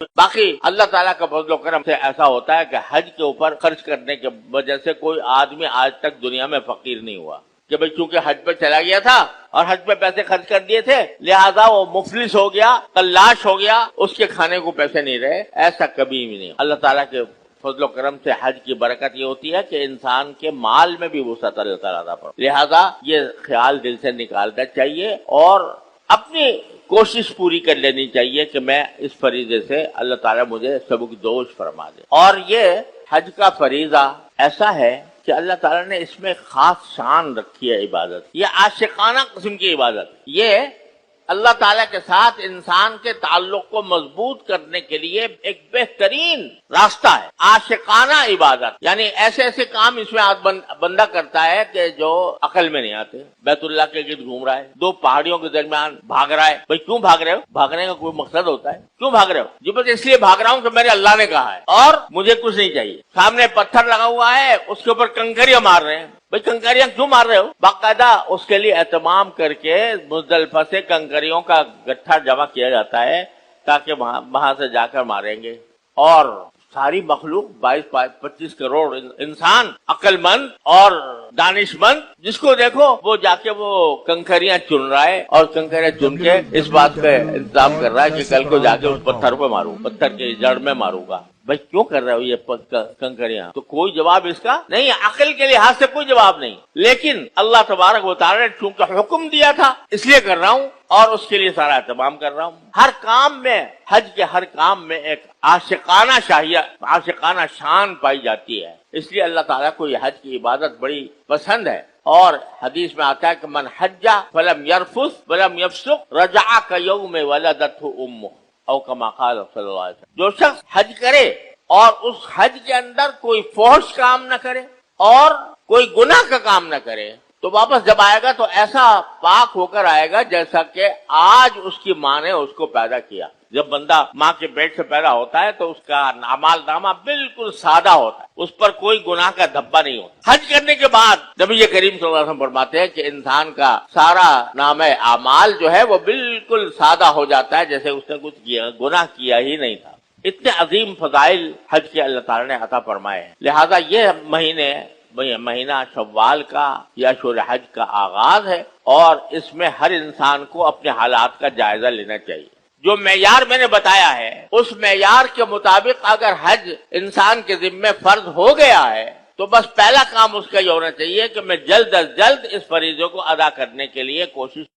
باقی اللہ تعالیٰ کا فضل و کرم سے ایسا ہوتا ہے کہ حج کے اوپر خرچ کرنے کی وجہ سے کوئی آدمی آج تک دنیا میں فقیر نہیں ہوا کہ بھئی چونکہ حج پہ چلا گیا تھا اور حج پہ پیسے خرچ کر دیے تھے لہذا وہ مفلس ہو گیا، قلاش ہو گیا، اس کے کھانے کو پیسے نہیں رہے، ایسا کبھی بھی نہیں۔ اللہ تعالیٰ کے فضل و کرم سے حج کی برکت یہ ہوتی ہے کہ انسان کے مال میں بھی وسعت اللہ تعالیٰ پر، لہذا یہ خیال دل سے نکالنا چاہیے اور اپنی کوشش پوری کر لینی چاہیے کہ میں اس فریضے سے اللہ تعالیٰ مجھے سبکدوش فرما دے۔ اور یہ حج کا فریضہ ایسا ہے کہ اللہ تعالیٰ نے اس میں خاص شان رکھی ہے عبادت، یہ عاشقانہ قسم کی عبادت، یہ اللہ تعالیٰ کے ساتھ انسان کے تعلق کو مضبوط کرنے کے لیے ایک بہترین راستہ ہے۔ عاشقانہ عبادت یعنی ایسے ایسے کام اس میں بندہ کرتا ہے کہ جو عقل میں نہیں آتے۔ بیت اللہ کے گرد گھوم رہا ہے، دو پہاڑیوں کے درمیان بھاگ رہا ہے، بھئی کیوں بھاگ رہے ہو؟ بھاگنے کا کوئی مقصد ہوتا ہے؟ کیوں بھاگ رہے ہو؟ جی بس اس لیے بھاگ رہا ہوں کہ میرے اللہ نے کہا ہے اور مجھے کچھ نہیں چاہیے۔ سامنے پتھر لگا ہوا ہے، اس کے اوپر کنکریاں مار رہے ہیں، بھئی کنکریاں کیوں مار رہے ہو؟ باقاعدہ اس کے لیے اہتمام کر کے مزدلفہ سے کنکریوں کا گٹھا جمع کیا جاتا ہے تاکہ وہاں سے جا کر ماریں گے۔ اور ساری مخلوق 22-25 کروڑ انسان عقل مند اور دانش مند جس کو دیکھو وہ جا کے وہ کنکریاں چن رہا ہے اور کنکریاں چن کے اس بات کا انتظام کر رہا ہے کہ کل کو جا کے اس پتھر پہ ماروں، پتھر کی جڑ میں ماروں گا۔ بھائی کیوں کر رہے ہو یہ کنکریاں؟ تو کوئی جواب اس کا نہیں، عقل کے لحاظ سے کوئی جواب نہیں، لیکن اللہ تبارک و تعالی نے چونکہ حکم دیا تھا اس لیے کر رہا ہوں اور اس کے لیے سارا اہتمام کر رہا ہوں۔ ہر کام میں، حج کے ہر کام میں ایک عاشقانہ شان پائی جاتی ہے، اس لیے اللہ تعالیٰ کو یہ حج کی عبادت بڑی پسند ہے۔ اور حدیث میں آتا ہے کہ من حج فلم یرفث ولم یفسق رجع کیوم ولدتہ امہ، او کما قال صلی اللہ علیہ وسلم۔ جو شخص حج کرے اور اس حج کے اندر کوئی فحش کام نہ کرے اور کوئی گناہ کا کام نہ کرے تو واپس جب آئے گا تو ایسا پاک ہو کر آئے گا جیسا کہ آج اس کی ماں نے اس کو پیدا کیا۔ جب بندہ ماں کے پیٹ سے پیدا ہوتا ہے تو اس کا اعمال نامہ بالکل سادہ ہوتا ہے، اس پر کوئی گناہ کا دھبا نہیں ہوتا۔ حج کرنے کے بعد نبی کریم صلی اللہ علیہ وسلم فرماتے ہیں کہ انسان کا سارا نامہ اعمال جو ہے وہ بالکل سادہ ہو جاتا ہے جیسے اس نے کچھ گناہ کیا ہی نہیں تھا۔ اتنے عظیم فضائل حج کے اللہ تعالیٰ نے عطا فرمائے ہیں، لہذا یہ مہینہ شوال کا یا اشہر حج کا آغاز ہے اور اس میں ہر انسان کو اپنے حالات کا جائزہ لینا چاہیے۔ جو معیار میں نے بتایا ہے اس معیار کے مطابق اگر حج انسان کے ذمہ فرض ہو گیا ہے تو بس پہلا کام اس کا یہ ہونا چاہیے کہ میں جلد از جلد اس فریضے کو ادا کرنے کے لیے کوشش